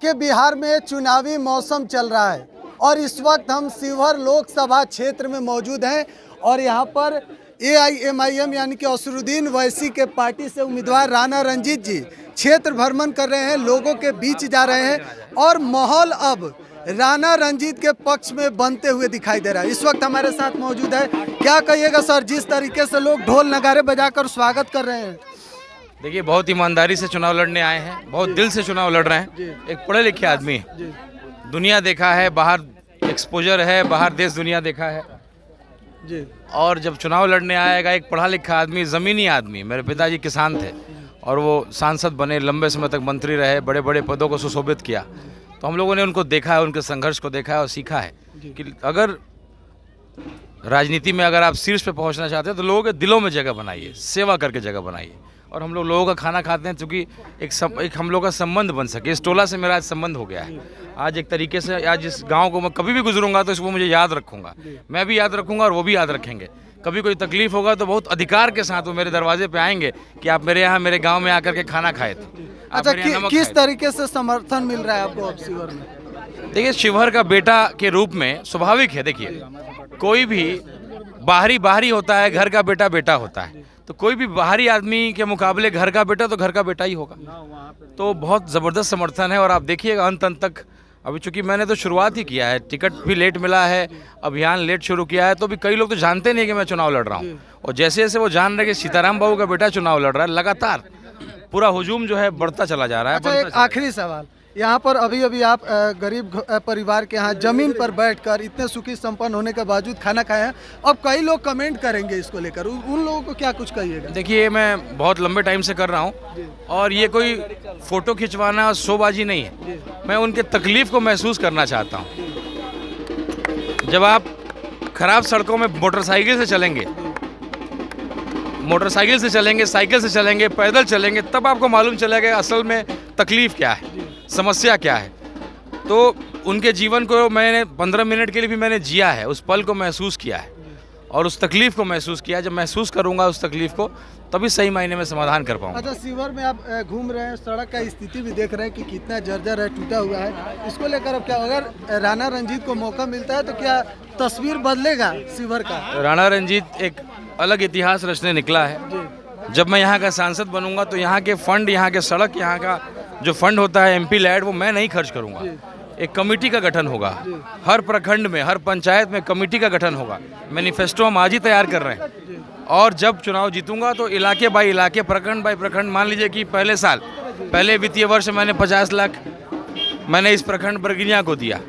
कि बिहार में चुनावी मौसम चल रहा है और इस वक्त हम शिवहर लोकसभा क्षेत्र में मौजूद हैं और यहाँ पर AIMIM यानी कि असरुद्दीन ओवैसी के पार्टी से उम्मीदवार राणा रंजीत जी क्षेत्र भ्रमण कर रहे हैं, लोगों के बीच जा रहे हैं और माहौल अब राणा रंजीत के पक्ष में बनते हुए दिखाई दे रहा है। इस वक्त हमारे साथ मौजूद है, क्या कहिएगा सर, जिस तरीके से लोग ढोल नगारे बजाकर स्वागत कर रहे हैं? देखिए, बहुत ईमानदारी से चुनाव लड़ने आए हैं, बहुत दिल से चुनाव लड़ रहे हैं। एक पढ़े लिखे आदमी, दुनिया देखा है, बाहर एक्सपोजर है, बाहर देश दुनिया देखा है जी। और जब चुनाव लड़ने आएगा एक पढ़ा लिखा आदमी, ज़मीनी आदमी। मेरे पिताजी किसान थे और वो सांसद बने, लंबे समय तक मंत्री रहे, बड़े बड़े पदों को सुशोभित किया। तो हम लोगों ने उनको देखा है, उनके संघर्ष को देखा है और सीखा है कि अगर राजनीति में अगर आप शीर्ष पे पहुंचना चाहते हैं तो लोगों के दिलों में जगह बनाइए, सेवा करके जगह बनाइए। और हम लोग लोगों का खाना खाते हैं क्योंकि एक हम लोग का संबंध बन सके। इस टोला से मेरा आज संबंध हो गया है। आज एक तरीके से आज इस गांव को मैं कभी भी गुजरूंगा तो इसको मुझे याद रखूंगा, मैं भी याद रखूंगा और वो भी याद रखेंगे। कभी कोई तकलीफ होगा तो बहुत अधिकार के साथ वो मेरे दरवाजे पे आएंगे कि आप मेरे यहाँ मेरे गांव में आकर के खाना खाए थे। अच्छा, किस तरीके से समर्थन मिल रहा है आपको अब शिवहर में? देखिए, शिवहर का बेटा के रूप में स्वाभाविक है। देखिए, कोई भी बाहरी होता है, घर का बेटा बेटा होता है। तो कोई भी बाहरी आदमी के मुकाबले घर का बेटा तो घर का बेटा ही होगा। तो बहुत ज़बरदस्त समर्थन है और आप देखिएगा अंत तक। अभी चूंकि मैंने तो शुरुआत ही किया है, टिकट भी लेट मिला है, अभियान लेट शुरू किया है, तो भी कई लोग तो जानते नहीं कि मैं चुनाव लड़ रहा हूँ। और जैसे जैसे वो जान रहे कि सीताराम बाबू का बेटा चुनाव लड़ रहा है, लगातार पूरा हुजूम जो है बढ़ता चला जा रहा है। अच्छा, एक आखिरी सवाल, यहाँ पर अभी आप गरीब परिवार के यहाँ जमीन पर बैठकर इतने सुखी संपन्न होने के बावजूद खाना खाए हैं। अब कई लोग कमेंट करेंगे इसको लेकर, उन लोगों को क्या कुछ कहिएगा? देखिए, मैं बहुत लंबे टाइम से कर रहा हूँ और ये कोई फोटो खिंचवाना शोबाजी नहीं है। मैं उनके तकलीफ को महसूस करना चाहता हूँ। जब आप खराब सड़कों में मोटरसाइकिल से चलेंगे, साइकिल से चलेंगे, पैदल चलेंगे, तब आपको मालूम चलेगा असल में तकलीफ क्या है, समस्या क्या है। तो उनके जीवन को मैंने 15 मिनट के लिए भी मैंने जिया है, उस पल को महसूस किया है और उस तकलीफ को महसूस किया। जब महसूस करूंगा उस तकलीफ को तभी सही मायने में समाधान कर पाऊंगा। अच्छा, शिवहर में आप घूम रहे हैं, सड़क का स्थिति भी देख रहे हैं कि कितना जर्जर है, टूटा हुआ है। इसको लेकर अब क्या, अगर राणा रंजीत को मौका मिलता है तो क्या तस्वीर बदलेगा शिवहर का? राणा रंजीत एक अलग इतिहास रचने निकला है। जब मैं यहाँ का सांसद बनूंगा तो यहाँ के फंड, यहाँ के सड़क, यहाँ का जो फंड होता है MP लैड, वो मैं नहीं खर्च करूंगा। एक कमेटी का गठन होगा, हर प्रखंड में, हर पंचायत में कमेटी का गठन होगा। मैनिफेस्टो हम आज ही तैयार कर रहे हैं और जब चुनाव जीतूंगा तो इलाके बाई इलाके, प्रखंड बाई प्रखंड, मान लीजिए कि पहले वित्तीय वर्ष मैंने 50 लाख मैंने इस प्रखंड बरगिनिया को दिया,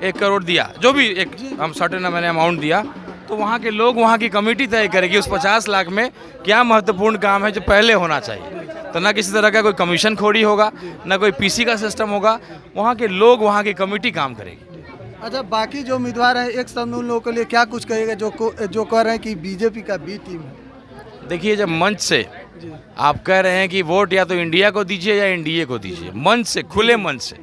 1 करोड़ दिया, जो भी एक हम सर्टेन मैंने अमाउंट दिया। तो वहाँ के लोग, वहाँ की कमेटी तय करेगी उस 50 लाख में क्या महत्वपूर्ण काम है जो पहले होना चाहिए। तो ना किसी तरह का कोई कमीशन खोरी होगा, ना कोई PC का सिस्टम होगा, वहाँ के लोग, वहाँ की कमेटी काम करेगी। अच्छा, बाकी जो उम्मीदवार हैं, एक शब्द उन लोगों के लिए क्या कुछ कहेगा जो कह रहे हैं कि BJP का B टीम है? देखिए, जब मंच से आप कह रहे हैं कि वोट या तो इंडिया को दीजिए या NDA को दीजिए, मंच से, खुले मंच से,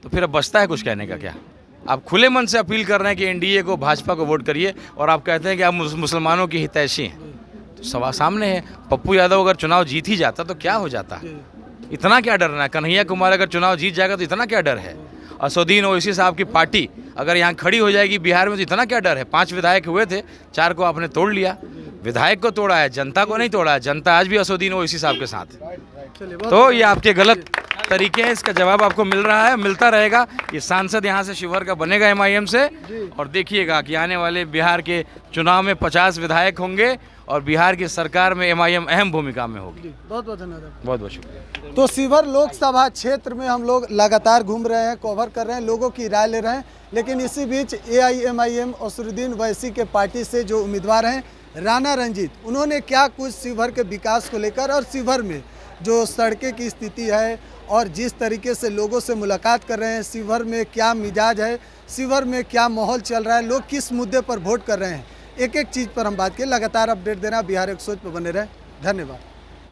तो फिर अब बचता है कुछ कहने का क्या? आप खुले मन से अपील कर रहे हैं कि NDA को, भाजपा को वोट करिए और आप कहते हैं कि आप मुसलमानों की हितैषी हैं। तो सवाल सामने है, पप्पू यादव अगर चुनाव जीत ही जाता तो क्या हो जाता? इतना क्या डरना है? कन्हैया कुमार अगर चुनाव जीत जाएगा तो इतना क्या डर है? असरुद्दीन ओवैसी साहब की पार्टी अगर यहाँ खड़ी हो जाएगी बिहार में तो इतना क्या डर है? 5 विधायक हुए थे, 4 को आपने तोड़ लिया। विधायक को तोड़ा है, जनता को नहीं तोड़ा है। जनता आज भी असरुद्दीन ओवैसी साहब के साथ है। तो ये आपके गलत तरीके हैं, इसका जवाब आपको मिल रहा है, मिलता रहेगा। ये सांसद यहाँ से शिवहर का बनेगा MIM से और देखिएगा कि आने वाले बिहार के चुनाव में 50 विधायक होंगे और बिहार की सरकार में MIM अहम भूमिका में होगी। बहुत बहुत धन्यवाद। बहुत बहुत शुक्रिया। तो शिवहर लोकसभा क्षेत्र में हम लोग लगातार घूम रहे हैं, कवर कर रहे हैं, लोगों की राय ले रहे हैं। लेकिन इसी बीच AIMIM असरुद्दीन ओवैसी के पार्टी से जो उम्मीदवार हैं राणा रंजीत, उन्होंने क्या कुछ शिवहर के विकास को लेकर और शिवहर में जो सड़कें की स्थिति है और जिस तरीके से लोगों से मुलाकात कर रहे हैं, शिवहर में क्या मिजाज है, शिवहर में क्या माहौल चल रहा है, लोग किस मुद्दे पर वोट कर रहे हैं, एक एक चीज़ पर हम बात की। लगातार अपडेट देना बिहार 100 पर बने रहें। धन्यवाद।